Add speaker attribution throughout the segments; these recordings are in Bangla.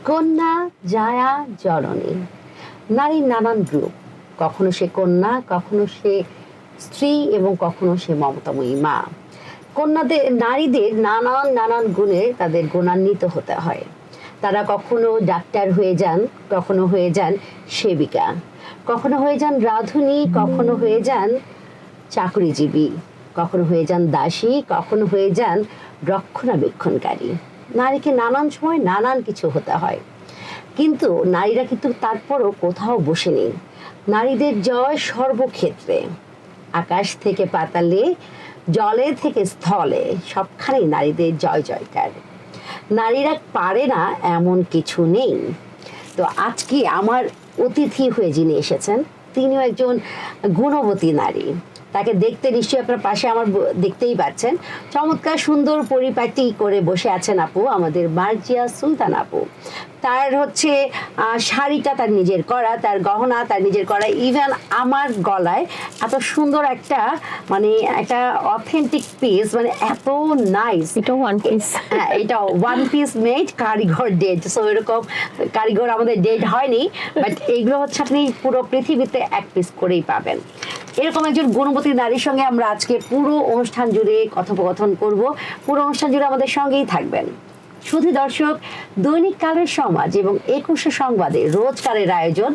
Speaker 1: কন্যা, জায়া, জননী, নারীর নানান রূপ। কখনো সে কন্যা, কখনো সে স্ত্রী এবং কখনো সে মমতাময়ী মা। নারীদের নানান নানান গুণে তাদের গুণান্বিত হতে হয়। তারা কখনো ডাক্তার হয়ে যান, কখনো হয়ে যান সেবিকা, কখনো হয়ে যান রাঁধুনি, কখনো হয়ে যান চাকরিজীবী, কখনো হয়ে যান দাসী, কখনো হয়ে যান রক্ষণাবেক্ষণকারী। নারীকে নানান সময় নানান কিছু হতে হয়, কিন্তু নারীরা কিন্তু তারপরও কোথাও বসে নেই। নারীদের জয় সর্বক্ষেত্রে, আকাশ থেকে পাতালে, জলে থেকে স্থলে, সবখানেই নারীদের জয় জয়কার। নারীরা পারে না এমন কিছু নেই। তো আজকে আমার অতিথি হয়ে যিনি এসেছেন, তিনিও একজন গুণবতী নারী। তাকে দেখতে নিশ্চয়ই আপনার পাশে আমার দেখতেই পাচ্ছেন, চমৎকার সুন্দর পরিপাটি করে বসে আছেন আপু, আমাদের মার্জিয়া সুলতান আপু। তার হচ্ছে শাড়িটা তার নিজের করা, তার গহনা তার নিজের করা, ইভেন আমার গলায় এত সুন্দর একটা মানে একটা অথেন্টিক পিস, মানে এত নাইস।
Speaker 2: এটা ওয়ান পিস,
Speaker 1: হ্যাঁ এটা ওয়ান পিস মেড, কারিগর ডেড। সো এরকম কারিগর আমাদের ডেড হয়নি, বাট এইগুলো হচ্ছে আপনি পুরো পৃথিবীতে এক পিস করেই পাবেন। এরকম একজন গুণবতী নারীর সঙ্গে আমরা আজকে পুরো অনুষ্ঠান জুড়ে কথোপকথন করব। পুরো অনুষ্ঠান জুড়ে আমাদের সঙ্গেই থাকবেন। শুধু দর্শক, দৈনিক কালের সমাজ এবং 21শে সংবাদে রোজকারের আয়োজন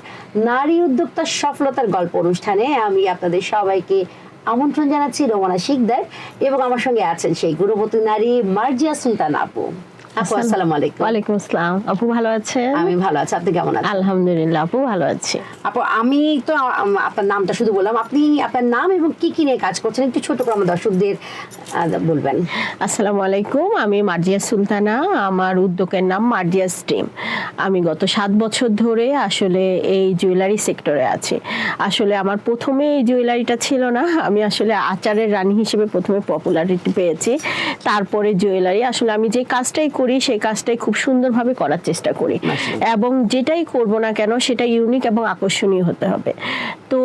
Speaker 1: নারী উদ্যোক্তার সফলতার গল্প অনুষ্ঠানে আমি আপনাদের সবাইকে আমন্ত্রণ জানাচ্ছি, রোমানা শিকদার, এবং আমার সঙ্গে আছেন সেই গুণবতী নারী মার্জিয়া সুলতান আপু। আপু আসসালামু আলাইকুম।
Speaker 2: ওয়ালাইকুম আসসালাম। আপু ভালো আছেন?
Speaker 1: আমি ভালো আছি, আপনি কেমন আছেন?
Speaker 2: আলহামদুলিল্লাহ আপু ভালো আছি।
Speaker 1: আপু আমি তো আপনার নামটা শুধু বললাম, আপনি আপনার নাম এবং কি কি নিয়ে কাজ করছেন একটু ছোট করে আমার দর্শকদের বলবেন।
Speaker 2: আসসালামু আলাইকুম, আমি মার্জিয়া সুলতানা, আমার উদ্যোগের নাম মার্জিয়া স্টিম। আমি গত 7 বছর ধরে আসলে এই জুয়েলারি সেক্টরে আছি। আসলে আমার প্রথমে এই জুয়েলারিটা ছিল না, আমি আসলে আচারের রানী হিসেবে প্রথমে পপুলারিটি পেয়েছি, তারপরে জুয়েলারি। আসলে আমি যে কাজটাই করি সেই কাজটাই খুব সুন্দরভাবে করার চেষ্টা করি, এবং যেটাই করব না কেন সেটা ইউনিক এবং আকর্ষণীয় হতে হবে। তো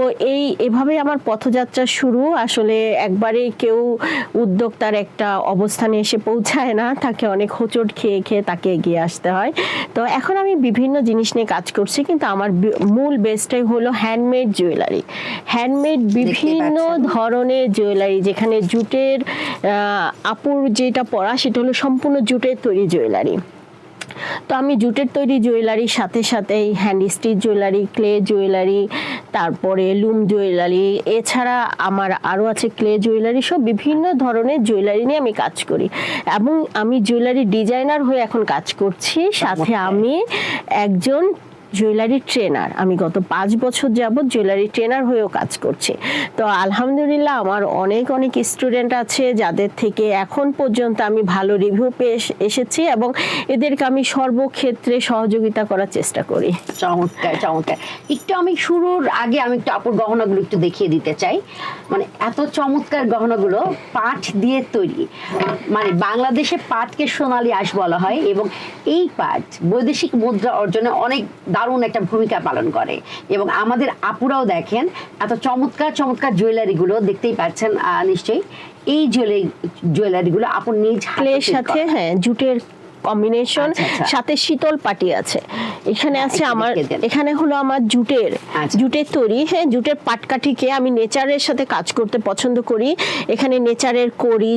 Speaker 2: এভাবে আমার পথযাত্রা শুরু। আসলে একবারে কেউ উদ্যোক্তার একটা অবস্থানে এসে পৌঁছায় না, তাকে অনেক হোঁচট খেয়ে খেয়ে তাকে এগিয়ে আসতে হয়। তো এখন আমি বিভিন্ন জিনিস নিয়ে কাজ করছি, কিন্তু আমার মূল বেসটাই হলো হ্যান্ডমেড জুয়েলারি। হ্যান্ডমেড বিভিন্ন ধরনের জুয়েলারি, যেখানে জুটের আপুর যেটা পরা সেটা হলো সম্পূর্ণ জুটের তৈরি জুয়েলারি। তো আমি জুটের তৈরি জুয়েলারির সাথে সাথে hand stitch jewellery, clay jewellery, তারপরে লুম জুয়েলারি, এছাড়া আমার আরও আছে ক্লে জুয়েলারি, সব বিভিন্ন ধরনের জুয়েলারি নিয়ে আমি কাজ করি। এবং আমি জুয়েলারি ডিজাইনার হয়ে এখন কাজ করছি, সাথে আমি একজন জুয়েলারি ট্রেনার। আমি গত 5 বছর যাবৎ জুয়েলারি ট্রেনার হয়েও কাজ করছি। তো আলহামদুলিল্লাহ আমার অনেক অনেক স্টুডেন্ট আছে যাদের থেকে এখন পর্যন্ত আমি ভালো রিভিউ পেয়ে এসেছি, এবং এদেরকে আমি সর্বক্ষেত্রে সহযোগিতা করার চেষ্টা করি।
Speaker 1: চমৎকার চমৎকার। একটু আমি শুরুর আগে আমি একটু আপুর গহনাগুলো একটু দেখিয়ে দিতে চাই। মানে এত চমৎকার গহনাগুলো পাট দিয়ে তৈরি, মানে বাংলাদেশে পাটকে সোনালী আঁশ বলা হয়, এবং এই পাট বৈদেশিক মুদ্রা অর্জনে অনেক দারুণ একটা ভূমিকা পালন করে। এবং আমাদের আপুরাও দেখেন এত চমৎকার চমৎকার জুয়েলারিগুলো দেখতেই পাচ্ছেন নিশ্চয়ই। এই জুয়েলারিগুলো আপু নিজ
Speaker 2: হাতের সাথে, হ্যাঁ জুটের কম্বিনেশন, সাথে শীতল পাটি আছে। এখানে আছে আমার, এখানে হলো আমার জুটের তৈরি, হ্যাঁ জুটের পাটকাঠিকে আমি নেচারের সাথে কাজ করতে পছন্দ করি। এখানে নেচারের করি,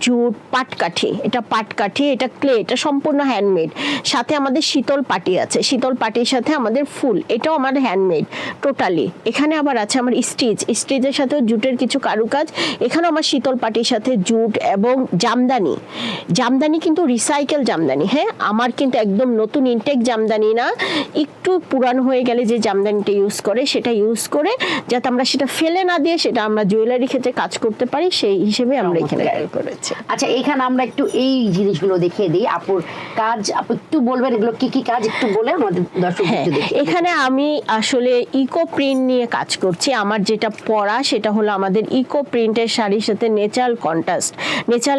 Speaker 2: জুট পাটকাঠি, এটা পাটকাঠি, এটা ক্লে, এটা সম্পূর্ণ হ্যান্ডমেড। সাথে আমাদের শীতল পাটি আছে, শীতল পাটির সাথে আমাদের ফুল, এটাও আমার হ্যান্ডমেড টোটালি। এখানে আবার আছে আমার স্টিচের সাথে জুটের কিছু কারুকাজ। এখানে আমার শীতল পাটির সাথে জুট এবং জামদানি কিন্তু রিসাইকেল জামদানি, হ্যাঁ আমার কিন্তু একদম নতুন ইনটেক জামদানি না, একটু পুরানো হয়ে গেলে যে জামদানিটা ইউজ করে সেটা ইউজ করে, যাতে আমরা সেটা ফেলে না দিয়ে সেটা আমরা জুয়েলারি ক্ষেত্রে কাজ করতে পারি, সেই হিসেবে আমরা এখানে করেছি।
Speaker 1: আচ্ছা এখানে আমরা একটু এই জিনিসগুলো দেখিয়ে দিই আপুর কাজ। আপু একটু বলবেন এগুলো কি কি কাজ, একটু বলে আমাদের দর্শক।
Speaker 2: এখানে আমি আসলে ইকো প্রিন্ট নিয়ে কাজ করছি। আমার যেটা পড়া সেটা হলো আমাদের ইকো প্রিন্টের শাড়ির সাথে নেচারাল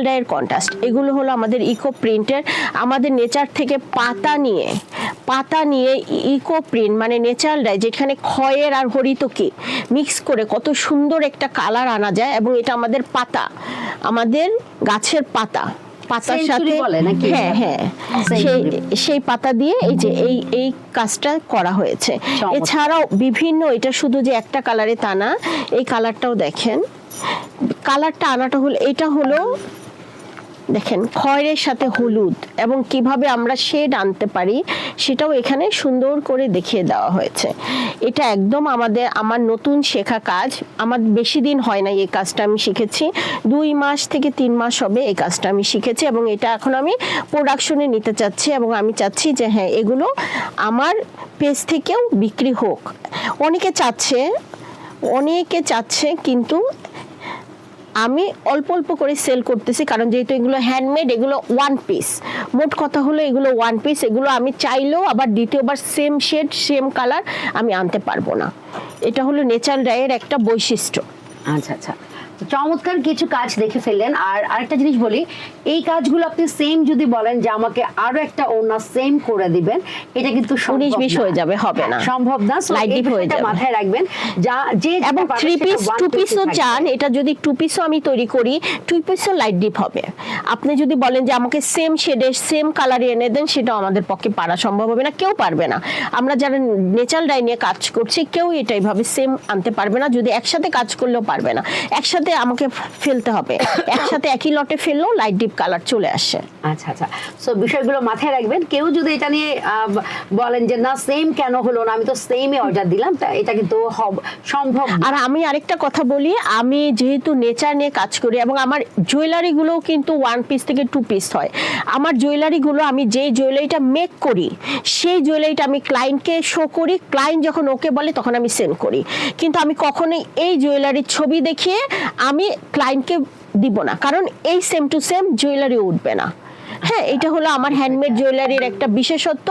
Speaker 2: ডাইয়ের কন্ট্রাস্ট, এগুলো হলো আমাদের ইকো প্রিন্টের। আমাদের নেচার থেকে পাতা নিয়ে ইকো প্রিন্ট মানে নেচারাল ডাই, যেখানে খয়ের আর হরিতকি মিক্স করে কত সুন্দর একটা কালার আনা যায়। এবং এটা আমাদের পাতা, আমাদের গাছের পাতা, পাতার
Speaker 1: Century
Speaker 2: সাথে
Speaker 1: বলে নাকি?
Speaker 2: হ্যাঁ হ্যাঁ সেই পাতা দিয়ে এই যে এই কাজটা করা হয়েছে।
Speaker 1: চমৎকার।
Speaker 2: এছাড়াও বিভিন্ন, এটা শুধু যে একটা কালারে তা না, এই কালারটাও দেখেন, কালারটা আনাটা হলো, এটা হলো দেখেন খয়েরের সাথে হলুদ, এবং কিভাবে আমরা শেড আনতে পারি সেটাও এখানে সুন্দর করে দেখিয়ে দেওয়া হয়েছে। এটা একদম আমার নতুন শেখা কাজ। আমার বেশি দিন হয় না এই কাজটা আমি শিখেছি, 2 মাস থেকে 3 মাস হবে এই কাজটা আমি শিখেছি, এবং এটা এখন আমি প্রোডাকশনে নিতে চাচ্ছি, এবং আমি চাচ্ছি যে হ্যাঁ এগুলো আমার পেজ থেকেও বিক্রি হোক। অনেকে চাচ্ছে কিন্তু আমি অল্প অল্প করে সেল করতেছি, কারণ যেহেতু এগুলো হ্যান্ডমেড, এগুলো 1 পিস। মোট কথা হলো এগুলো 1 পিস, এগুলো আমি চাইলেও আবার দ্বিতীয়বার সেম শেড সেম কালার আমি আনতে পারবো না। এটা হলো নেচার ডাইয়ের একটা বৈশিষ্ট্য।
Speaker 1: আচ্ছা আচ্ছা, তো চমৎকার কিছু কাজ দেখে ফেললেন। আর আরেকটা জিনিস বলি, এই কাজগুলো আপনি সেম যদি বলেন যে আমাকে আরো একটা ওড়না সেম করে দিবেন, এটা কিন্তু
Speaker 2: 19-20 হয়ে যাবে, হবে না,
Speaker 1: সম্ভব না। So,
Speaker 2: লাইট
Speaker 1: এই
Speaker 2: ডিপ হয়ে
Speaker 1: বিষয়টা
Speaker 2: যাবে।
Speaker 1: মাথায় রাখবেন, যে
Speaker 2: এবং 3 পিস 2 পিসও চান, এটা যদি 2 পিসও আমি তৈরি করি, 2 পিসও লাইট ডিপ হবে। আপনি যদি বলেন যে আমাকে সেম শেডে সেম কালারে এনে দেন, সেটাও আমাদের পক্ষে পারা সম্ভব হবে না, কেউ পারবে না। আমরা যারা নেচার ডাই নিয়ে কাজ করছি কেউ এটা এইভাবে সেম আনতে পারবে না, যদি একসাথে কাজ করলেও পারবে না। একসাথে আমাকে ফেলতে হবে, একসাথে একই লটে ফেললেও লাইট ডিপ কালার চলে আসে।
Speaker 1: আচ্ছা আচ্ছা, সো বিষয়গুলো মাথায় রাখবেন। কেউ যদি এটা নিয়ে বলেন যে না সেম কেন হলো না, আমি তো সেমই অর্ডার দিলাম, তা এটা কিন্তু সম্ভব না।
Speaker 2: আর আমি আরেকটা কথা বলি, আমি যেহেতু নেচার নিয়ে কাজ করি এবং আমার জুয়েলারি গুলো কিন্তু 1 পিস থেকে 2 পিস হয়। আমার জুয়েলারি গুলো, আমি যে জুয়েলারিটা মেক করি সেই জুয়েলারিটা আমি ক্লায়েন্টকে শো করি, ক্লায়েন্ট যখন ওকে বলে তখন আমি সেন্ড করি। কিন্তু আমি কখনোই এই জুয়েলারির ছবি দেখিয়ে আমি ক্লায়েন্টকে দিব না, কারণ এই সেম টু সেম জুয়েলারি উঠবে না। হ্যাঁ, এটা হলো আমার হ্যান্ডমেড জুয়েলারির একটা বিশেষত্ব।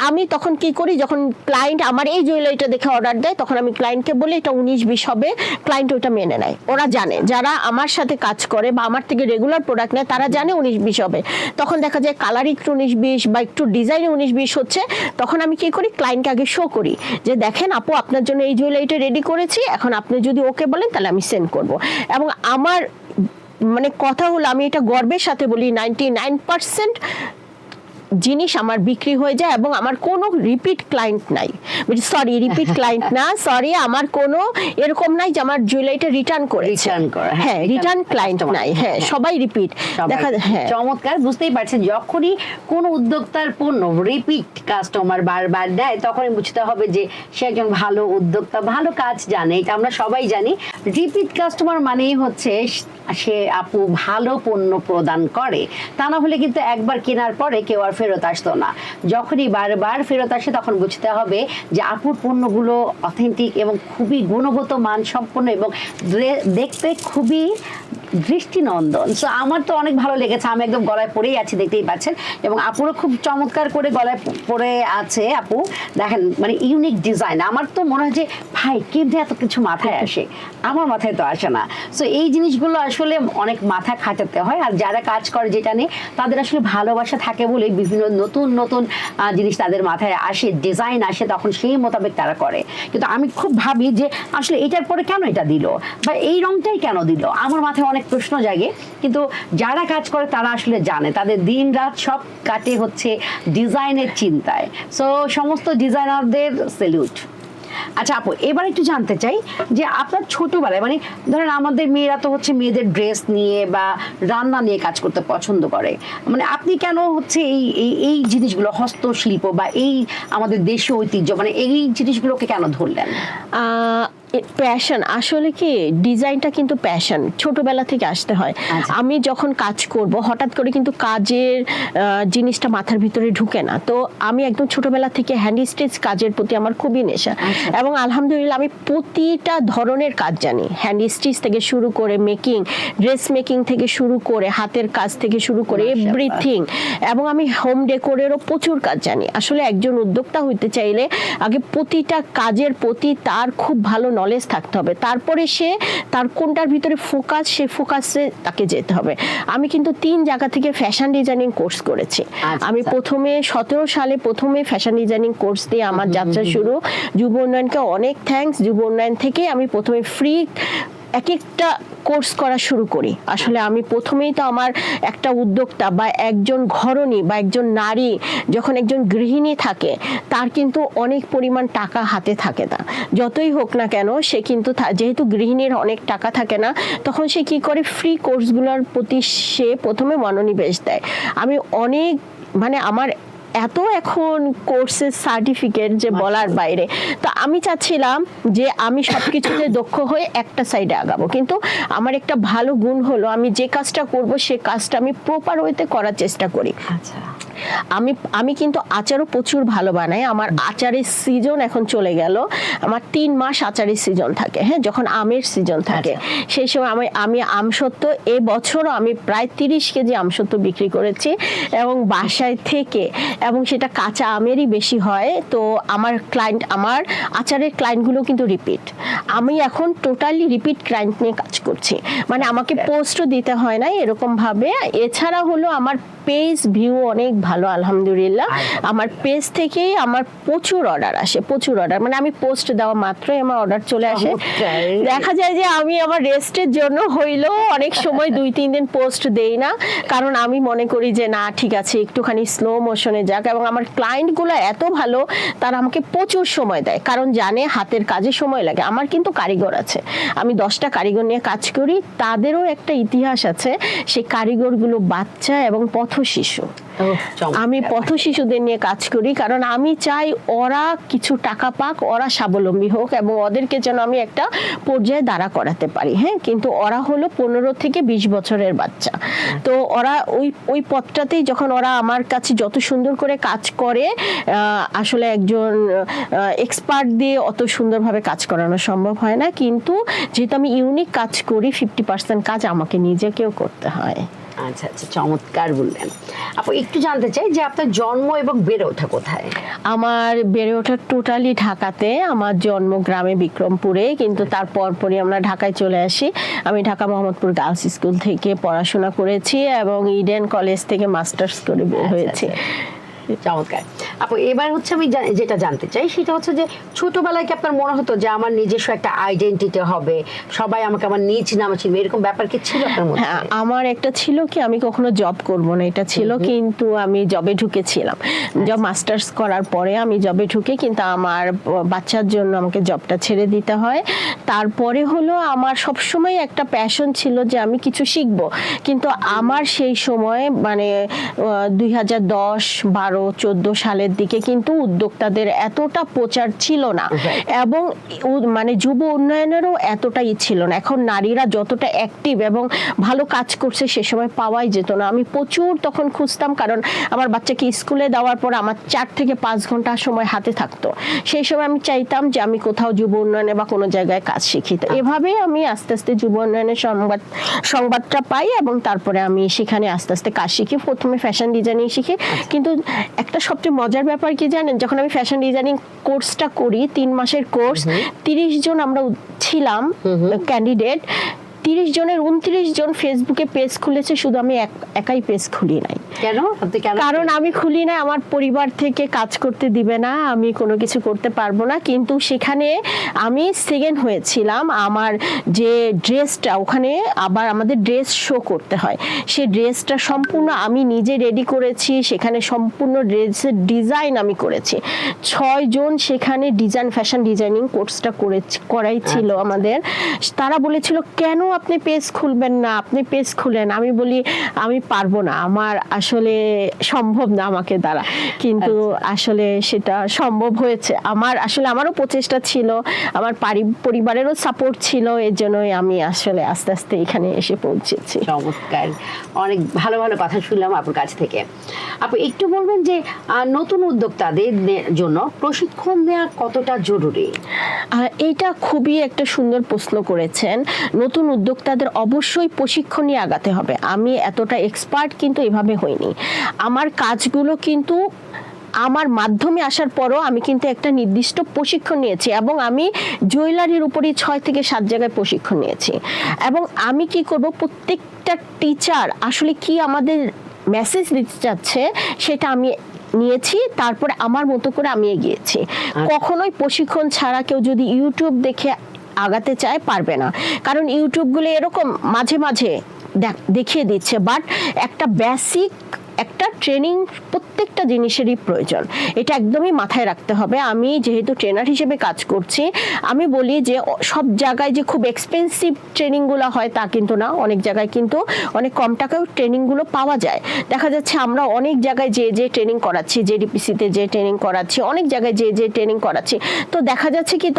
Speaker 2: আমি তখন কি করি, যখন ক্লায়েন্ট আমার এই জুয়েলারিটা দেখে অর্ডার দেয়, তখন আমি ক্লায়েন্টকে বলি এটা 19-20 হবে, ক্লায়েন্ট ওটা মেনে নেয়। ওরা জানে, যারা আমার সাথে কাজ করে বা আমার থেকে রেগুলার প্রোডাক্ট নেয় তারা জানে 19-20 হবে। তখন দেখা যায় কালার একটু 19-20 বা একটু ডিজাইনে 19-20 হচ্ছে, তখন আমি কি করি, ক্লায়েন্টকে আগে শো করি যে দেখেন আপু, আপনার জন্য এই জুয়েলারিটা রেডি করেছি, এখন আপনি যদি ওকে বলেন তাহলে আমি সেন্ড করব। এবং আমার মানে কথা হলো, আমি এটা গর্বের সাথে বলি, 99% জিনিস আমার বিক্রি হয়ে যায়, এবং আমার কোনো রিপিট ক্লায়েন্ট নাই। আমার কোনো এরকম নাই যে আমার জুয়েলারিটা রিটার্ন করে, হ্যাঁ রিটার্ন ক্লায়েন্ট নাই, হ্যাঁ সবাই রিপিট। দেখা হ্যাঁ,
Speaker 1: চমৎকার। বুঝতেই পারছেন, যখনই কোনো উদ্যোক্তার পণ্য রিপিট কাস্টমার বারবার দেয়, তখনই বুঝতে হবে যে সে একজন ভালো উদ্যোক্তা, ভালো কাজ জানে। এটা আমরা সবাই জানি। রিপিট কাস্টমার মানেই হচ্ছে সে আপু ভালো পণ্য প্রদান করে, তা না হলে কিন্তু একবার কেনার পরে কেউ আর ফেরত আসতো না। যখনই বারবার ফেরত আসে তখন বুঝতে হবে যে আপুর পণ্যগুলো অথেন্টিক এবং খুবই গুণগত মান সম্পন্ন এবং দেখতে খুবই দৃষ্টিনন্দন। সো আমার তো অনেক ভালো লেগেছে, আমি একদম গলায় পরেই আছি, দেখতেই পাচ্ছেন। এবং আপুরও খুব চমৎকার করে গলায় পরে আছে। আপু দেখেন, মানে ইউনিক ডিজাইন। আমার তো মনে হয় যে ভাই কেমনে এত কিছু মাথায় আসে, আমার মাথায় তো আসে না। সো এই জিনিসগুলো আসলে অনেক মাথা খাটাতে হয়, আর যারা কাজ করে যেটা নিয়ে তাদের আসলে ভালোবাসা থাকে বলে বিভিন্ন নতুন নতুন জিনিস তাদের মাথায় আসে, ডিজাইন আসে, তখন সেই মোতাবেক তারা করে। কিন্তু আমি খুব ভাবি যে আসলে এটার পরে কেন এটা দিল, বা এই রংটাই কেন দিল, আমার মাথায় অনেক প্রশ্ন জাগে। কিন্তু যারা কাজ করে তারা আসলে জানে, তাদের দিন রাত সব কাটে হচ্ছে ডিজাইনের চিন্তায়। সো সমস্ত ডিজাইনারদের স্যালুট। আচ্ছা আপু, এবার একটু জানতে চাই যে আপনার ছোটবেলায়, মানে ধরেন আমাদের মেয়েরা তো হচ্ছে মেয়েদের ড্রেস নিয়ে বা রান্না নিয়ে কাজ করতে পছন্দ করে, মানে আপনি কেন হচ্ছে এই জিনিসগুলো, হস্তশিল্প বা এই আমাদের দেশীয় ঐতিহ্য, মানে এই জিনিসগুলোকে কেন ধরলেন?
Speaker 2: প্যাশন, আসলে কি ডিজাইনটা কিন্তু প্যাশন ছোটবেলা থেকে আসতে হয়। আমি যখন কাজ করব হঠাৎ করে কিন্তু কাজের জিনিসটা মাথার ভিতরে ঢুকে না, তো আমি একদম ছোটবেলা থেকে হ্যান্ড স্টিচ কাজের প্রতি আমার খুবই নেশা। এবং আলহামদুলিল্লাহ আমি প্রতিটা ধরনের কাজ জানি, হ্যান্ড স্টিচ থেকে শুরু করে মেকিং, ড্রেস মেকিং থেকে শুরু করে হাতের কাজ থেকে শুরু করে এভরিথিং। এবং আমি হোম ডেকোরেরও প্রচুর কাজ জানি। আসলে একজন উদ্যোক্তা হইতে চাইলে আগে প্রতিটা কাজের প্রতি তার খুব ভালো নলেজ থাকতে হবে, তারপরে সে তার কোনটার ভিতরে ফোকাস, সে ফোকাসে তাকে যেতে হবে। আমি কিন্তু 3 জায়গা থেকে ফ্যাশন ডিজাইনিং কোর্স করেছি। আমি প্রথমে 17 সালে প্রথমে ফ্যাশন ডিজাইনিং কোর্স দিয়ে আমার যাত্রা শুরু। যুব উন্নয়নকে অনেক থ্যাঙ্কস, যুব উন্নয়ন থেকে আমি প্রথমে ফ্রি এক একটা কোর্স করা শুরু করি। আসলে আমি প্রথমেই তো আমার একটা উদ্যোক্তা বা একজন ঘরণী বা একজন নারী যখন একজন গৃহিণী থাকে তার কিন্তু অনেক পরিমাণ টাকা হাতে থাকে না, যতই হোক না কেন সে কিন্তু যেহেতু গৃহিণীর অনেক টাকা থাকে না, তখন সে কি করে ফ্রি কোর্সগুলোর প্রতি সে প্রথমে মনোনিবেশ দেয়। আমি অনেক মানে আমার এত এখন কোর্সের সার্টিফিকেট যে বলার বাইরে। তো আমি চাচ্ছিলাম যে আমি সবকিছুতে দক্ষ হয়ে একটা সাইডে আগাবো, কিন্তু আমার একটা ভালো গুণ হলো আমি যে কাজটা করব সে কাজটা আমি প্রপার ওয়েতে করার চেষ্টা করি।
Speaker 1: আচ্ছা,
Speaker 2: আমি কিন্তু আচারও প্রচুর ভালো বানাই। আমার আচারের সিজন এখন চলে গেল, আমার 3 মাস আচারের সিজন থাকে, হ্যাঁ, যখন আমের সিজন থাকে সেই সময় আমি আমসত্ত্ব এবছরও আমি প্রায় 30 কেজি আমসত্ত্ব বিক্রি করেছি এবং বাসায় থেকে, এবং সেটা কাঁচা আমেরই বেশি হয়। তো আমার আচারের ক্লায়েন্টগুলো কিন্তু রিপিট, আমি এখন টোটালি রিপিট ক্লায়েন্ট নিয়ে কাজ করছি, মানে আমাকে পোস্টও দিতে হয় না এরকম ভাবে। এছাড়া হলো আমার পেজ ভিউ অনেক ভালো আলহামদুলিল্লাহ। আমার পেজ থেকেই আমার প্রচুর অর্ডার আসে, প্রচুর অর্ডার, মানে আমি পোস্ট দেওয়া মাত্রই আমার অর্ডার চলে আসে। দেখা যায় যে আমি আমার রেস্টের জন্য হইলেও অনেক সময় 2-3 দিন পোস্ট দেই না, কারণ আমি মনে করি যে না ঠিক আছে একটুখানি স্লো মোশনে যাক। এবং আমার ক্লায়েন্টগুলো এত ভালো, তারা আমাকে প্রচুর সময় দেয়, কারণ জানে হাতের কাজে সময় লাগে। আমার কিন্তু কারিগর আছে, আমি 10টা কারিগর নিয়ে কাজ করি, তাদেরও একটা ইতিহাস আছে। সেই কারিগরগুলো বাচ্চা এবং পথ শিশু। আমি পথ শিশুদের নিয়ে কাজ করি, কারণ আমি চাই ওরা কিছু টাকা পাক, ওরা স্বাবলম্বী হোক এবং ওদেরকে যেন আমি একটা পর্যায়ে দাঁড়া করাতে পারি। হ্যাঁ, কিন্তু ওরা হলো 15 থেকে 20 বছরের বাচ্চা। তো ওরা ওই পথটাতেই যখন ওরা আমার কাছে যত সুন্দর করে কাজ করে, আসলে একজন এক্সপার্ট দিয়ে অত সুন্দরভাবে কাজ করানো সম্ভব হয় না, কিন্তু যেহেতু আমি ইউনিক কাজ করি 50% কাজ আমাকে নিজেকেও করতে হয়।
Speaker 1: আচ্ছা আচ্ছা, চমৎকার বললেন আপু। একটু জানতে চাই যে আপনার জন্ম এবং বেড়ে ওঠা কোথায়?
Speaker 2: আমার বেড়ে ওঠা টোটালি ঢাকাতে। আমার জন্ম গ্রামে বিক্রমপুরে, কিন্তু তার পরপরই আমরা ঢাকায় চলে আসি। আমি ঢাকা মোহাম্মদপুর গার্লস স্কুল থেকে পড়াশোনা করেছি এবং ইডেন কলেজ থেকে মাস্টার্স করে বের হয়েছি।
Speaker 1: চমৎকার আপু। এবার হচ্ছে আমি যেটা জানতে চাই সেটা হচ্ছে যে ছোটবেলায় কি আপনার মনে হতো যে আমার নিজস্ব একটা আইডেন্টিটি হবে, সবাই আমাকে আমার নিজ নামে চিনবে, এরকম ব্যাপার কি ছিল আপনার মধ্যে?
Speaker 2: হ্যাঁ, আমার একটা ছিল কি আমি কখনো জব করব না এটা ছিল, কিন্তু আমি জবে ঢুকেছিলাম। জব মাস্টার্স করার পরে আমি জবে ঢুকে, কিন্তু আমার বাচ্চার জন্য আমাকে জবটা ছেড়ে দিতে হয়। তারপরে হলো আমার সবসময় একটা প্যাশন ছিল যে আমি কিছু শিখব, কিন্তু আমার সেই সময় মানে 2010-12-14 সালের দিকে কিন্তু উদ্যোক্তাদের এতটা প্রচার ছিল না এবং মানে যুব উন্নয়নেরও এতটাই ছিল না। এখন নারীরা যতটা অ্যাক্টিভ এবং ভালো কাজ করছে সে সময় পাওয়াই যেত না। আমি প্রচুর তখন খুঁজতাম, কারণ আমার বাচ্চাকে স্কুলে দেওয়ার পর আমার 4 থেকে 5 ঘন্টা সময় হাতে থাকতো। সেই সময় আমি চাইতাম যে আমি কোথাও যুব উন্নয়নে বা কোনো জায়গায় কাজ শিখি। তো এভাবেই আমি আস্তে আস্তে যুব উন্নয়নের সংবাদটা পাই এবং তারপরে আমি সেখানে আস্তে আস্তে কাজ শিখি। প্রথমে ফ্যাশন ডিজাইনিং শিখি, কিন্তু একটা সবচেয়ে মজার ব্যাপার কি জানেন, যখন আমি ফ্যাশন ডিজাইনিং কোর্সটা করি 3 মাসের কোর্স, 30 জন আমরা ছিলাম ক্যান্ডিডেট। 30 জনের 29 জন ফেসবুকে পেজ খুলেছে, শুধু আমি একাই পেজ খুলি নাই।
Speaker 1: কেন?
Speaker 2: কারণ আমি খুলি না, আমার পরিবার থেকে কাজ করতে দিবে না, আমি কোনো কিছু করতে পারবো না। কিন্তু সেখানে আমি সেকেন্ড হয়েছিলাম। আমার যে ড্রেসটা ওখানে আবার আমাদের ড্রেস শো করতে হয়, সেই ড্রেসটা সম্পূর্ণ আমি নিজে রেডি করেছি। সেখানে সম্পূর্ণ ড্রেসের ডিজাইন আমি করেছি। 6 জন সেখানে ফ্যাশন ডিজাইনিং কোর্সটা করাই ছিল আমাদের। তারা বলেছিল কেন আপনি পেজ খুলবেন না, আপনি পেজ খুলেন। আমি বলি আমি পারবো না, আমার আসলে সম্ভব না আমাকে দ্বারা। কিন্তু আসলে সেটা সম্ভব হয়েছে। আমারও প্রচেষ্টা ছিল, আমার পরিবারেরও সাপোর্ট ছিল, এর জন্যই আমি আসলে আস্তে আস্তে এখানে এসে পৌঁছেছি।
Speaker 1: চমৎকার, অনেক ভালো ভালো কথা শুনলাম আপনার কাছ থেকে। আপু একটু বলবেন যে নতুন উদ্যোক্তাদের জন্য প্রশিক্ষণ নেওয়া কতটা জরুরি?
Speaker 2: এইটা খুবই একটা সুন্দর প্রশ্ন করেছেন। নতুন উদ্যোক্তাদের অবশ্যই প্রশিক্ষণ নিয়ে আগাতে হবে। আমি এতটা এক্সপার্ট কিন্তু এভাবে হইনি। আমার কাজগুলো কিন্তু আমার মাধ্যমে আসার পরও আমি কিন্তু একটা নির্দিষ্ট প্রশিক্ষণ নিয়েছি এবং আমি জুয়েলারির উপরই 6 থেকে 7 জায়গায় প্রশিক্ষণ নিয়েছি। এবং আমি কি করব, প্রত্যেকটা টিচার আসলে কি আমাদের মেসেজ দিতে চাচ্ছে সেটা আমি নিয়েছি, তারপরে আমার মতো করে আমি এগিয়েছি। কখনোই প্রশিক্ষণ ছাড়া কেউ যদি ইউটিউব দেখে আগাতে চায় পারবে না, কারণ ইউটিউবগুলো এরকম মাঝে মাঝে দেখিয়ে দিচ্ছে, বাট একটা বেসিক একটা ট্রেনিং প্রত্যেকটা জিনিসেরই প্রয়োজন, এটা একদমই মাথায় রাখতে হবে। আমি যেহেতু ট্রেনার হিসেবে কাজ করছি, আমি বলি যে সব জায়গায় যে খুব এক্সপেন্সিভ ট্রেনিংগুলো হয় তা কিন্তু না, অনেক জায়গায় কিন্তু অনেক কম টাকায় ট্রেনিংগুলো পাওয়া যায়। দেখা যাচ্ছে আমরা অনেক জায়গায় যে ট্রেনিং করাচ্ছি, জেডিপিসিতে যে ট্রেনিং করাচ্ছি, অনেক জায়গায় যে ট্রেনিং করাচ্ছি, তো দেখা যাচ্ছে কি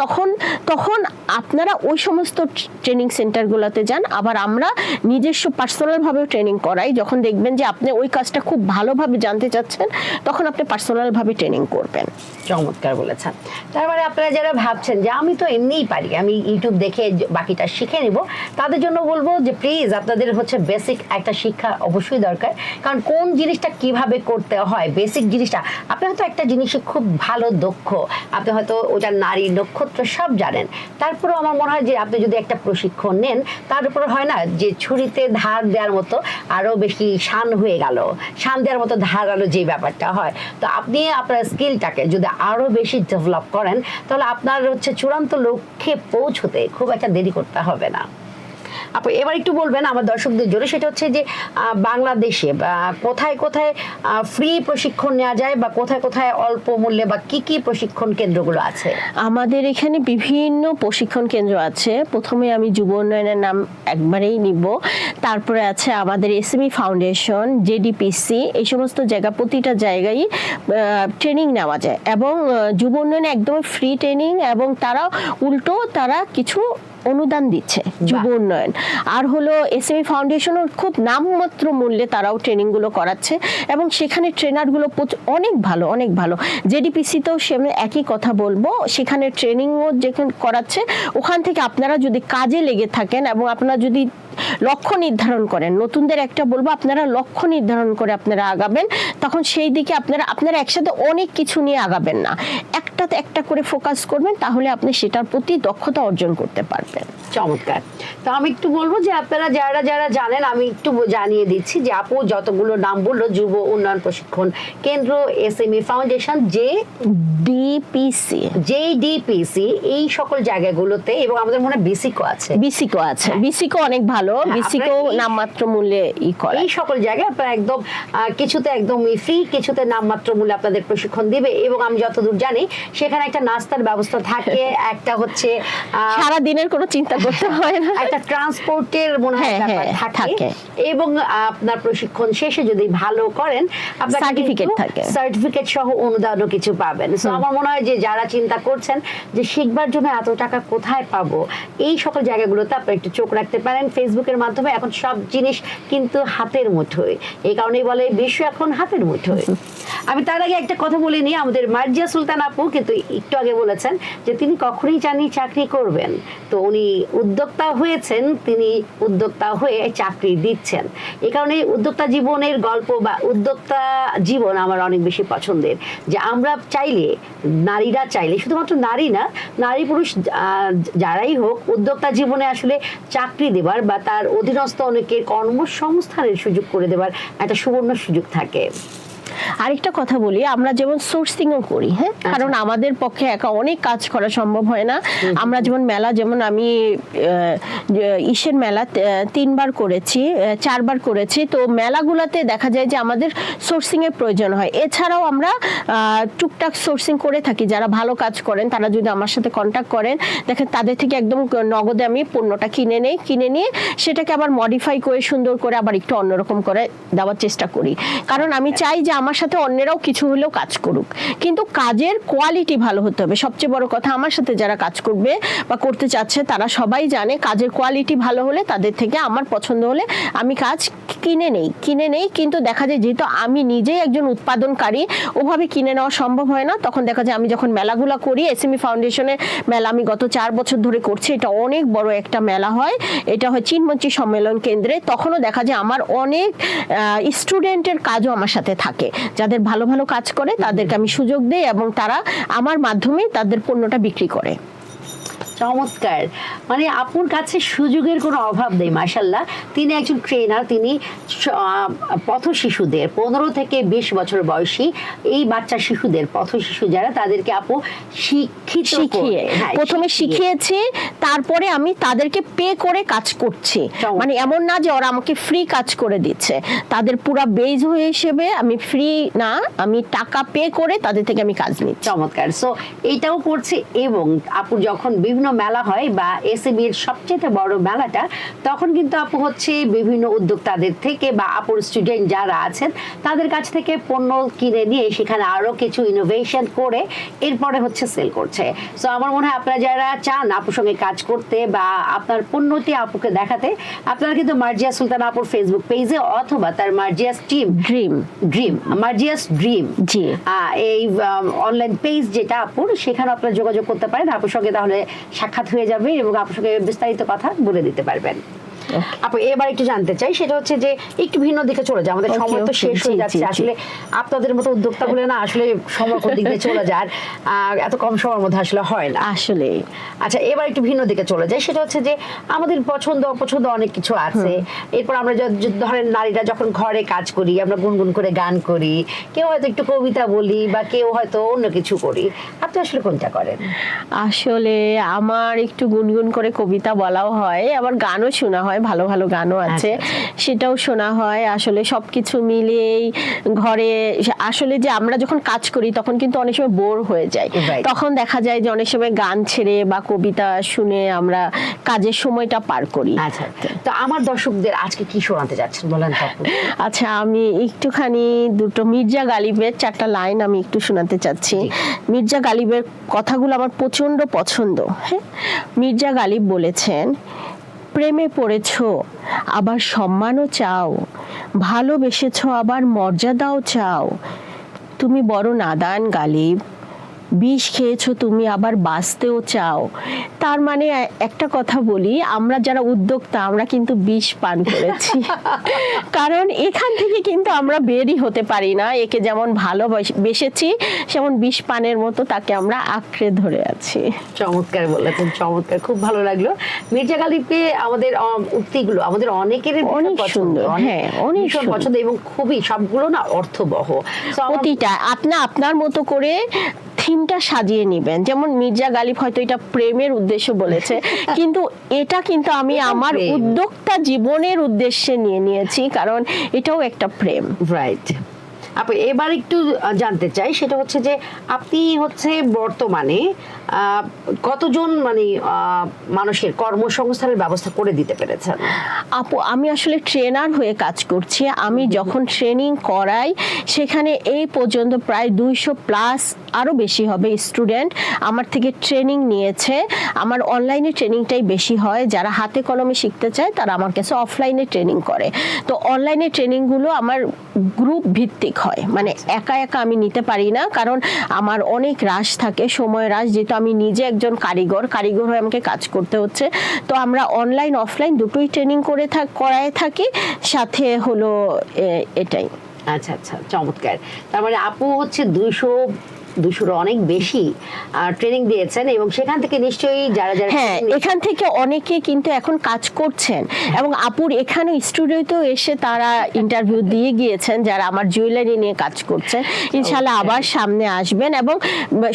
Speaker 2: তখন আপনারা ওই সমস্ত ট্রেনিং সেন্টারগুলোতে যান, আবার আমরা নিজস্ব পার্সোনালভাবেও ট্রেনিং করাই। যখন দেখবেন যে আপনি ওই কাজটা খুব ভালোভাবে জানতে চাচ্ছেন, তখন আপনি পার্সোনালভাবে ট্রেনিং করবেন।
Speaker 1: চমৎকার বলেছেন। তার মানে আপনারা যারা ভাবছেন যে আমি তো এমনিই পারি, আমি ইউটিউব দেখে বাকিটা শিখে নিব, তাদের জন্য বলবো যে প্লিজ আপনাদের হচ্ছে বেসিক একটা শিক্ষা অবশ্যই দরকার। কারণ কোন জিনিসটা কিভাবে করতে হয়, বেসিক জিনিসটা, আপনি হয়তো একটা জিনিসে খুব ভালো দক্ষ, আপনি হয়তো ওটা নারী নক্ষত্র সব জানেন, তারপরেও আমার মনে হয় যে আপনি যদি একটা প্রশিক্ষণ নেন, তার উপর হয় না যে ছুরিতে ধার দেওয়ার মতো আরো বেশি শান হয়ে গেল, শান দেওয়ার মতো ধারালো যে ব্যাপারটা হয়, তো আপনি আপনার স্কিলটাকে যদি আরো বেশি ডেভেলপ করেন, তাহলে আপনার হচ্ছে চূড়ান্ত লক্ষ্যে পৌঁছতে খুব একটা দেরি করতে হবে না। আপু এবার একটু বলবেন আমার দর্শকদের জন্য, সেটা হচ্ছে যে বাংলাদেশে কোথায় কোথায় ফ্রি প্রশিক্ষণ নেওয়া যায়, বা কোথায় কোথায় অল্প মূল্যে, বা কি কি প্রশিক্ষণ কেন্দ্রগুলো আছে?
Speaker 2: আমাদের এখানে বিভিন্ন প্রশিক্ষণ কেন্দ্র আছে। প্রথমে আমি যুব উন্নয়নের নাম একবারেই নিব, তারপরে আছে আমাদের এসএমই ফাউন্ডেশন, জেডিপিসি, এই সমস্ত জায়গা, প্রতিটা জায়গায় ট্রেনিং নেওয়া যায়, এবং যুব উন্নয়নে একদম ফ্রি ট্রেনিং, এবং তারা কিছু অনুদান দিচ্ছে যুব উন্নয়ন। আর হলো এসএমই ফাউন্ডেশনও খুব নামমাত্র মূল্যে তারাও ট্রেনিংগুলো করাচ্ছে, এবং সেখানে ট্রেনারগুলো অনেক ভালো, অনেক ভালো। জেডিপিসিতেও সেখানে একই কথা বলবো, সেখানে ট্রেনিংও যেখানে করাচ্ছে, ওখান থেকে আপনারা যদি কাজে লেগে থাকেন এবং আপনারা যদি লক্ষ্য নির্ধারণ করেন, নতুনদের একটা বলবো, আপনারা লক্ষ্য নির্ধারণ করে আপনারা আগাবেন, তখন সেই দিকে আপনারা একসাথে অনেক কিছু নিয়ে আগাবেন না, একটাতে একটা করে ফোকাস করবেন, তাহলে আপনি সেটার প্রতি দক্ষতা অর্জন করতে পারবেন।
Speaker 1: চমৎকার। তো আমি একটু বলবো যে আপনারা যারা জানেন, আমি একটু জানিয়ে দিচ্ছি যে আপু যতগুলো নাম বললো, যুব উন্নয়ন প্রশিক্ষণ কেন্দ্র, এসএমই ফাউন্ডেশন, জেডিপিসি, এই সকল জায়গাগুলোতে, এবং আমাদের মনে হয় বিসিকো আছে,
Speaker 2: বিসিকো অনেক ভালো, বিসিকো নামমাত্র মূল্যে করে।
Speaker 1: এই সকল জায়গায় আপনারা একদম কিছুতে একদমই ফ্রি, কিছুতে নামমাত্র মূল্যে আপনাদের প্রশিক্ষণ দিবে, এবং আমি যতদূর জানি সেখানে একটা নাস্তার ব্যবস্থা থাকে, একটা হচ্ছে
Speaker 2: সারা দিনের কোনো চিন্তা করতে হয় না,
Speaker 1: একটা ট্রান্সপোর্টের মনে হয় ব্যাপার থাকে, এবং আপনার প্রশিক্ষণ শেষে যদি ভালো করেন আপনার সার্টিফিকেট সহ অনুদানও কিছু পাবেন। সো আমার মনে হয় যে যারা চিন্তা করছেন যে শিখবার জন্য এত টাকা কোথায় পাবো, এই সকল জায়গাগুলোতে আপনারা একটু চোখ রাখতে পারেন। ফেসবুকের মাধ্যমে এখন সব জিনিস কিন্তু হাতের মুঠোয়, এই কারণেই বলে বিশ্ব এখন হাতের মুঠোয়। আমি তার আগে একটা কথা বলে নিই, আমাদের মার্জিয়া সুলতান আপু কিন্তু একটু আগে বলেছেন যে তিনি কখনোই চাননি চাকরি করবেন, তো উনি উদ্যোক্তা হয়েছেন, তিনি উদ্যোক্তা হয়ে চাকরি দিচ্ছেন। এই কারণে উদ্যোক্তা জীবনের গল্প বা উদ্যোক্তা জীবন আমার অনেক বেশি পছন্দের, যে আমরা চাইলে, নারীরা চাইলে, শুধুমাত্র নারী না, নারী পুরুষ যারাই হোক, উদ্যোক্তা জীবনে আসলে চাকরি দেবার বা তার অধীনস্থ অনেকের কর্মসংস্থানের সুযোগ করে দেবার একটা সুবর্ণ সুযোগ থাকে।
Speaker 2: আরেকটা কথা বলি, আমরা যেমন সোর্সিংও করি, হ্যাঁ, কারণ আমাদের পক্ষে একা অনেক কাজ করা সম্ভব হয় না। আমরা যেমন মেলা, যেমন আমি ইসের মেলা 3 বার করেছি, 4 বার করেছি, তো মেলাগুলোতে দেখা যায় যে আমাদের সোর্সিং এর প্রয়োজন হয়। এছাড়াও আমরা টুকটাক সোর্সিং করে থাকি, যারা ভালো কাজ করেন তারা যদি আমার সাথে কন্ট্যাক্ট করেন, দেখেন তাদের থেকে একদম নগদে আমি পণ্যটা কিনে নিয়ে সেটাকে আবার মডিফাই করে সুন্দর করে আবার একটু অন্যরকম করে দেওয়ার চেষ্টা করি, কারণ আমি চাই যে আমার সাথে অন্যরাও কিছু হলেও কাজ করুক, কিন্তু কাজের কোয়ালিটি ভালো হতে হবে। সবচেয়ে বড় কথা, আমার সাথে যারা কাজ করবে বা করতে চাচ্ছে তারা সবাই জানে কাজের কোয়ালিটি ভালো হলে, তাদের থেকে আমার পছন্দ হলে আমি কাজ কিনে নেই। কিন্তু দেখা যায় যেহেতু আমি নিজেই একজন উৎপাদনকারী, ওভাবে কিনে নেওয়া সম্ভব হয় না। তখন দেখা যায় আমি যখন মেলাগুলো করি, এসএমই ফাউন্ডেশনের মেলা আমি গত 4 বছর ধরে করছি, এটা অনেক বড় একটা মেলা হয়, এটা হয় চিনমঞ্চি সম্মেলন কেন্দ্রে, তখনও দেখা যায় আমার অনেক স্টুডেন্টের কাজও আমার সাথে থাকে, যাদের ভালো ভালো কাজ করে তাদেরকে আমি সুযোগ দেই, এবং তারা আমার মাধ্যমে তাদের পণ্যটা বিক্রি করে।
Speaker 1: চমৎকার, মানে আপুর কাছে সুযোগের কোনো অভাব নেই, মাশাআল্লাহ। তিনি একজন ট্রেনার, তিনি পথ শিশুদের 15 থেকে 20 বছর বয়সী এই বাচ্চা শিশুদের, পথ শিশু যারা, তাদেরকে আপু শিখিয়ে প্রথমে
Speaker 2: শিখিয়েছি, তারপরে আমি তাদেরকে পে করে কাজ করছি, মানে এমন না যে ওরা আমাকে ফ্রি কাজ করে দিচ্ছে। তাদের পুরা বেজ হয়ে হিসেবে আমি ফ্রি না, আমি টাকা পে করে তাদের থেকে আমি কাজ নিচ্ছি।
Speaker 1: চমৎকার। সো এইটাও করছে। এবং আপু যখন বিভিন্ন মেলা হয় বা এসএবি এর সবচেয়ে বড় মেলাটা, তখন কিন্তু আপু হচ্ছে বিভিন্ন উদ্যোক্তাদের থেকে বা আপুর স্টুডেন্ট যারা আছেন তাদের কাছ থেকে পণ্য কিনে নিয়ে সেখানে আরো কিছু ইনোভেশন করে এরপরে হচ্ছে সেল করছে। সো আমার মনে হয় আপনারা যারা চান আপুর সঙ্গে কাজ করতে বা আপনার পণ্যটি আপুকে দেখাতে, আপনারা কিন্তু মার্জিয়া সুলতানা আপুর ফেসবুক পেজে অথবা তার মার্জিয়াস ড্রিম মার্জিয়াস ড্রিম
Speaker 2: জি
Speaker 1: এই অনলাইন পেজ যেটা আপুর, সেখানে আপনারা যোগাযোগ করতে পারেন। আপুর সঙ্গে তাহলে সাক্ষাৎ হয়ে যাবে এবং আপুর সঙ্গে বিস্তারিত কথা বলে দিতে পারবেন। আপু এবার একটু জানতে চাই, সেটা হচ্ছে যে একটু ভিন্ন দিকে চলে যায়, আমাদের সময় তো শেষ হয়ে যাচ্ছে। আসলে আপনাদের মতো উদ্যোক্তা গুলো না আসলে সময় কোন দিকে চলে যায়, আর এত কম সময়ের মধ্যে আসলে হয় না
Speaker 2: আসলে।
Speaker 1: আচ্ছা এবার একটু ভিন্ন দিকে চলে যায়, সেটা হচ্ছে যে আমাদের পছন্দ অপছন্দ অনেক কিছু আছে। এরপর আমরা ধরেন নারীরা যখন ঘরে কাজ করি, আমরা গুনগুন করে গান করি, কেউ হয়তো একটু কবিতা বলি বা কেউ হয়তো অন্য কিছু করি। আপনি আসলে কোনটা করেন?
Speaker 2: আসলে আমার একটু গুনগুন করে কবিতা বলাও হয়, আবার গানও শোনা হয়, ভালো ভালো গানও আছে, সেটাও শোনা হয়। আসলে সবকিছু মিলিয়েই ঘরে আসলে যে আমরা যখন কাজ করি তখন কিন্তু অনেক সময় বোর হয়ে যায়, তখন দেখা যায় যে অনেক সময় গান ছেড়ে বা কবিতা শুনে আমরা কাজের সময়টা পার করি।
Speaker 1: আচ্ছা, তো আমার দর্শকদের আজকে কি শোনাতে যাচ্ছেন বলেন তো আপু?
Speaker 2: আচ্ছা আমি একটুখানি দুটো মির্জা গালিবের 4টা লাইন আমি একটু শোনাতে চাচ্ছি। মির্জা গালিবের কথাগুলো আমার প্রচন্ড পছন্দ। হ্যাঁ, মির্জা গালিব বলেছেন, প্রেমে পড়েছো আবার সম্মানও চাও, ভালোবেসেছো আবার মর্যাদাও চাও, তুমি বড় নাদান গালিব, বিষ খেয়েছো তুমি আবার বাঁচতেও চাও। তার মানে একটা কথা বলি, আমরা যারা উদ্যোক্তা আমরা কিন্তু বিষ পান করেছি, কারণ এখান থেকে কিন্তু আমরা বেরই হতে পারি না। একে যেমন ভালোবেসেছি সেমন বিষ পানের মতো তাকে আমরা আঁকড়ে ধরে আছি।
Speaker 1: চমৎকার বলেছেন, চমৎকার, খুব ভালো লাগলো। মির্জা গালিবকে আমাদের উক্তিগুলো আমাদের অনেকের
Speaker 2: অনেক সুন্দর, হ্যাঁ অনেক
Speaker 1: পছন্দ এবং খুবই সবগুলো না অর্থবহ।
Speaker 2: প্রতিটা আপনার মতো করে থিমটা সাজিয়ে নিবেন। যেমন মির্জা গালিব হয়তো এটা প্রেমের উদ্দেশ্য বলেছে, কিন্তু এটা কিন্তু আমি আমার উদ্যোক্তা জীবনের উদ্দেশ্যে নিয়ে নিয়েছি, কারণ এটাও একটা প্রেম।
Speaker 1: রাইট আপু, এবার একটু জানতে চাই, সেটা হচ্ছে যে আপনি হচ্ছে বর্তমানে কতজন মানে মানুষের কর্মসংস্থানের ব্যবস্থা করে দিতে পেরেছেন?
Speaker 2: আপু আমি আসলে ট্রেনার হয়ে কাজ করছি। আমি যখন ট্রেনিং করাই সেখানে এই পর্যন্ত প্রায় 200+ আরো বেশি হবে স্টুডেন্ট আমার থেকে ট্রেনিং নিয়েছে। আমার অনলাইনে ট্রেনিংটাই বেশি হয়, যারা হাতে কলমে শিখতে চায় তারা আমার কাছে অফলাইনে ট্রেনিং করে। তো অনলাইনে ট্রেনিংগুলো আমার গ্রুপ ভিত্তিক হয়, মানে একা একা আমি নিতে পারি না, কারণ আমার অনেক রাশ থাকে, সময় রাশ, যেহেতু আমি নিজে একজন কারিগর হয়ে আমাকে কাজ করতে হচ্ছে। তো আমরা অনলাইন অফলাইন দুটোই ট্রেনিং করায় থাকি, সাথে হলো এটাই।
Speaker 1: আচ্ছা আচ্ছা, চমৎকার। তার মানে আপু হচ্ছে 200 অনেক বেশি ট্রেনিং দিয়েছেন এবং সেখান থেকে নিশ্চয়ই যারা
Speaker 2: হ্যাঁ এখান থেকে অনেকে কিন্তু এখন কাজ করছেন, এবং আপুর এখানে স্টুডিওতেও এসে তারা ইন্টারভিউ দিয়ে গিয়েছেন যারা আমার জুয়েলারি নিয়ে কাজ করছেন। ইনশাআল্লাহ আবার সামনে আসবেন, এবং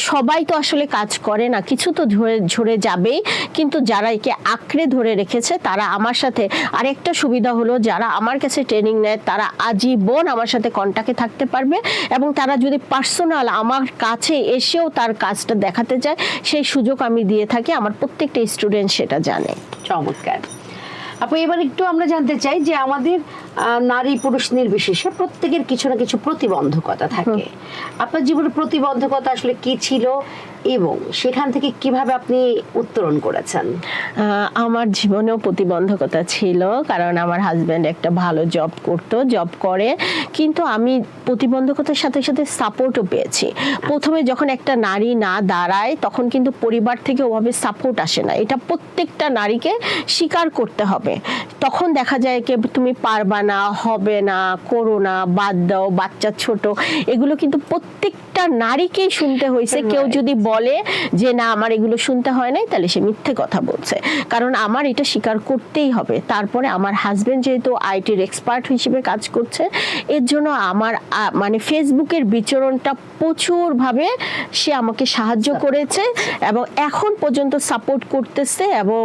Speaker 2: সবাই তো আসলে কাজ করে না, কিছু তো ঝরে যাবেই, কিন্তু যারা একে আঁকড়ে ধরে রেখেছে তারা আমার সাথে, আরেকটা সুবিধা হলো যারা আমার কাছে ট্রেনিং নেয় তারা আজীবন আমার সাথে কন্টাক্টে থাকতে পারবে, এবং তারা যদি পার্সোনাল আমার কাছে এসেও তার কাজটা দেখাতে চায় সেই সুযোগ আমি দিয়ে থাকি, আমার প্রত্যেকটা স্টুডেন্ট সেটা জানে।
Speaker 1: চমৎকার আপু, এবার একটু আমরা জানতে চাই যে আমাদের নারী পুরুষ নির্বিশেষে প্রত্যেকের কিছু না কিছু প্রতিবন্ধকতা থাকে। আপনার জীবনে প্রতিবন্ধকতা আসলে কি ছিল এবং সেখান থেকে কিভাবে আপনি উত্তরণ করেছেন?
Speaker 2: আমার জীবনেও প্রতিবন্ধকতা ছিল, কারণ আমার হাজব্যান্ড একটা ভালো জব করে, কিন্তু আমি প্রতিবন্ধকতার সাথে সাথে সাপোর্টও পেয়েছি। প্রথমে যখন একটা নারী না দাঁড়ায় তখন কিন্তু পরিবার থেকে ওভাবে সাপোর্ট আসে না, এটা প্রত্যেকটা নারীকে স্বীকার করতে হবে। তখন দেখা যায় যে তুমি পারবা না, হবে না, করো না, বাদ দাও, বাচ্চা ছোট, এগুলো কিন্তু প্রত্যেকটা প্রত্যেকটা নারীকেই শুনতে হয়েছে। কেউ যদি বলে যে না আমার এগুলো শুনতে হয় নাই, তাহলে সে মিথ্যে কথা বলছে, কারণ আমার এটা স্বীকার করতেই হবে। তারপরে আমার হাজবেন্ড যেহেতু আইটির এক্সপার্ট হিসেবে কাজ করছে, এর জন্য আমার মানে ফেসবুকের বিচরণটা প্রচুরভাবে সে আমাকে সাহায্য করেছে এবং এখন পর্যন্ত সাপোর্ট করতেছে, এবং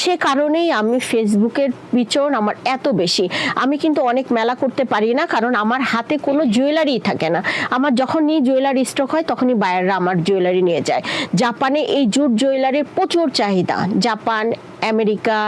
Speaker 2: সে কারণেই আমি ফেসবুকের বিচরণ আমার এত বেশি। আমি কিন্তু অনেক মেলা করতে পারি না, কারণ আমার হাতে কোনো জুয়েলারি থাকে না। আমার যখনই জুয়েলারি স্টক হয় তখনই বায়াররা আমার জুয়েলারি নিয়ে যায়। জাপানে এই জুট জুয়েলারির প্রচুর চাহিদা, জাপান, আমেরিকা,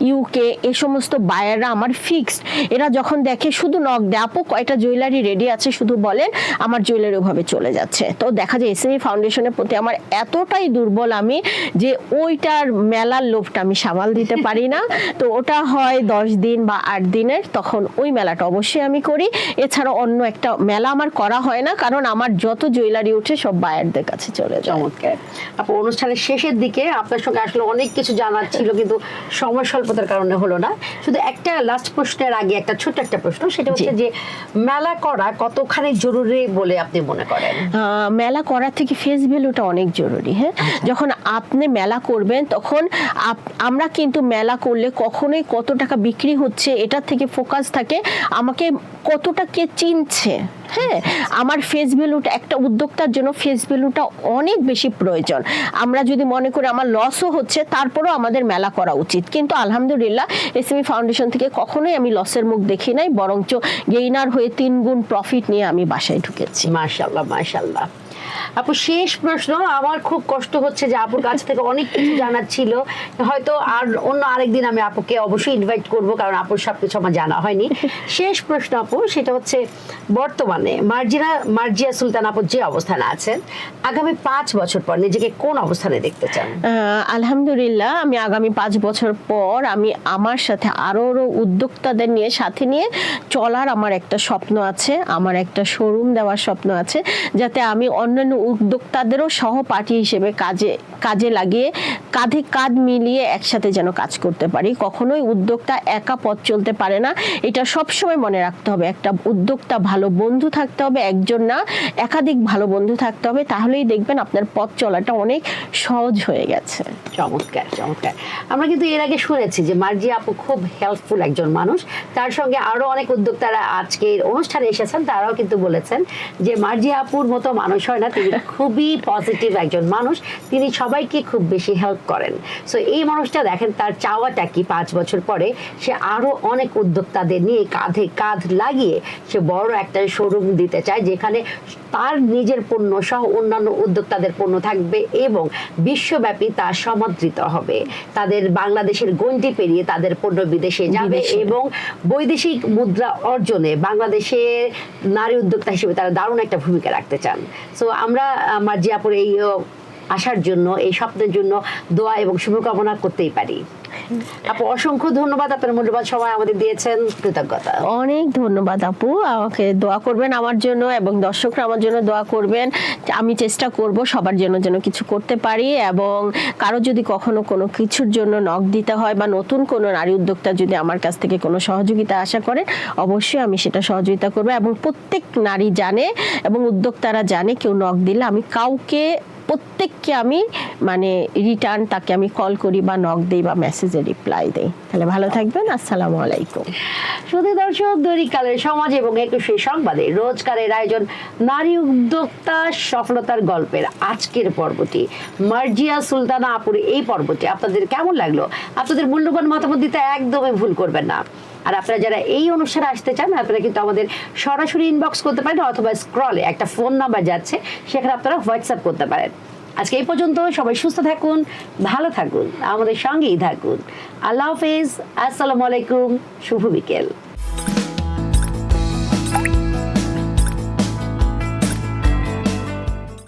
Speaker 2: ইউকে, এই সমস্ত বায়াররা আমার ফিক্সড। এরা যখন দেখে শুধু নক দেয়, আপু কয়টা জুয়েলারি রেডি আছে শুধু বলেন, আমার জুয়েলারি ওভাবে চলে যাচ্ছে। তো দেখা যায় এসএমই ফাউন্ডেশনের প্রতি আমার এতটাই দুর্বল আমি, যে ওইটার মেলার লোভটা আমি সামাল দিতে পারি না। তো ওটা হয় 10 দিন বা 8 দিনের, তখন ওই মেলাটা অবশ্যই আমি করি। এছাড়া অন্য একটা মেলা আমার করা হয় না, কারণ আমার যত জুয়েলারি উঠে সব বায়ারদের কাছে চলে যায়।
Speaker 1: চমৎকার আপু, অনুষ্ঠানের শেষের দিকে আপনার সঙ্গে আসলে অনেক কিছু জানার ছিল, কিন্তু সময় স্বল্পতার কারণে হলো না। শুধু একটা লাস্ট প্রশ্নের আগে একটা ছোট্ট একটা প্রশ্ন, সেটা হচ্ছে যে মেলা করা কতখানি জরুরি বলে আপনি মনে করেন?
Speaker 2: মেলা করার থেকে ফেস ভ্যালুটা অনেক জরুরি। হ্যাঁ, যখন আপনি মেলা করবেন তখন আমরা কিন্তু মেলা করলে কখনোই কত টাকা বিক্রি হচ্ছে এটার থেকে ফোকাস থাকে আমাকে কতটা কে চিনছে। হ্যাঁ, আমার ফেস ভ্যালুটা, একটা উদ্যোক্তার জন্য ফেস ভ্যালুটা অনেক বেশি প্রয়োজন। আমরা যদি মনে করি আমার লসও হচ্ছে, তারপরেও আমাদের মেলা করা উচিত। কিন্তু আলহামদুলিল্লাহ এসএমই ফাউন্ডেশন থেকে কখনোই আমি লসের মুখ দেখি নাই, বরঞ্চ গেইনার হয়ে 3 গুণ প্রফিট নিয়ে আমি বাসায় ঢুকেছি।
Speaker 1: মাশাআল্লাহ মাশাআল্লাহ। আপু শেষ প্রশ্ন, আমার খুব কষ্ট হচ্ছে যে আপুর কাছ থেকে অনেক কিছু জানার ছিল, হয়তো আর অন্য আরেকদিন আমি আপুকে অবশ্যই ইনভাইট করব, কারণ আপুর সবকিছু আমার জানা হয়নি। শেষ প্রশ্ন আপু, সেটা হচ্ছে বর্তমানে মার্জিয়া সুলতানা আপু যে অবস্থানে আছেন, আগামী 5 বছর পর নিজেকে কোন অবস্থানে দেখতে চান?
Speaker 2: আলহামদুলিল্লাহ আমি আগামী 5 বছর পর আমি আমার সাথে আরো উদ্যোক্তাদের নিয়ে সাথে নিয়ে চলার আমার একটা স্বপ্ন আছে, আমার একটা শোরুম দেওয়ার স্বপ্ন আছে, যাতে আমি অন্যান্য উদ্যোক্তাদেরও সহপাঠী হিসেবে কাজে লাগিয়ে কাঁধে কাঁধ মিলিয়ে একসাথে যেন কাজ করতে পারি। কখনোই উদ্যোক্তা একা পথ চলতে পারে না, এটা সবসময় মনে রাখতে হবে। একটা উদ্যোক্তা ভালো বন্ধু থাকতে হবে, একজন না একাধিক ভালো বন্ধু থাকতে হবে, তাহলেই দেখবেন আপনার পথ চলাটা অনেক সহজ হয়ে গেছে।
Speaker 1: চমৎকার চমৎকার। আমরা কিন্তু এর আগে শুনেছি যে মার্জিয়া আপু খুব হেল্পফুল একজন মানুষ, তার সঙ্গে আরো অনেক উদ্যোক্তারা আজকের অনুষ্ঠানে এসেছেন, তারাও কিন্তু বলেছেন যে মার্জিয়া আপুর মতো মানুষ হয় না, তিনি খুবই পজিটিভ একজন মানুষ, তিনি সবাইকে খুব বেশি হেল্প করেন। সো এই মানুষটা দেখেন তার চাওয়াটা কি, 5 বছর পরে সে আরো অনেক উদ্যোক্তাদের নিয়ে কাঁধে কাঁধ লাগিয়ে সে বড় একটা শোরুম দিতে চায়, যেখানে তার নিজের পণ্য সহ অন্যান্য উদ্যোক্তাদের পণ্য থাকবে এবং বিশ্বব্যাপী তা সমাদৃত হবে। তাদের বাংলাদেশের গণ্ডি পেরিয়ে তাদের পণ্য বিদেশে যাবে এবং বৈদেশিক মুদ্রা অর্জনে বাংলাদেশের নারী উদ্যোক্তা হিসেবে তারা দারুণ একটা ভূমিকা রাখতে চান। সো আমরা মার্জিয়া আপুর এই আসার জন্য, এই স্বপ্নের জন্য দোয়া এবং শুভকামনা করতেই পারি। আপু অসংখ্য ধন্যবাদ, আপনার মূল্যবান সময় আমাদের দিয়েছেন, কৃতজ্ঞতা।
Speaker 2: অনেক ধন্যবাদ আপু, আমাকে দোয়া করবেন আমার জন্য এবং দর্শকরা আমার জন্য দোয়া করবেন। আমি চেষ্টা করব সবার জন্য যেন কিছু করতে পারি, এবং কারো যদি কখনো কোনো কিছুর জন্য নক দিতে হয় বা নতুন কোনো নারী উদ্যোক্তা যদি আমার কাছ থেকে কোনো সহযোগিতা আশা করেন, অবশ্যই আমি সেটা সহযোগিতা করব। এবং প্রত্যেক নারী জানে এবং উদ্যোক্তারা জানে, কেউ নক দিলে আমি প্রত্যেককে আমি মানে রিটার্ন তাকে আমি কল করি বা নক দেই বা মেসেজে রিপ্লাই দেই। তাহলে ভালো থাকবেন, আসসালামু আলাইকুম।
Speaker 1: শুধু দর্শক, দৈনিককালের সমাজ এবং 21 সংবাদে রোজকারের আয়োজন নারী উদ্যোক্তা সফলতার গল্পের আজকের পর্বটি, মার্জিয়া সুলতানা আপুর এই পর্বটি আপনাদের কেমন লাগলো? আপনাদের মূল্যবান মতামত দিতে একদমই ভুল করবেন না। আর আপনারা যারা এই অনুষ্ঠানে আসতে চান, আপনারা কিন্তু আমাদের সরাসরি ইনবক্স করতে পারেন, অথবা স্ক্রলে একটা ফোন নাম্বার যাচ্ছে, সেখানে আপনারা হোয়াটসঅ্যাপ করতে পারেন। আজকে এই পর্যন্ত, সবাই সুস্থ থাকুন, ভালো থাকুন, আমাদের সঙ্গেই থাকুন। আল্লাহ হাফেজ, আসসালামু আলাইকুম, শুভ বিকেল।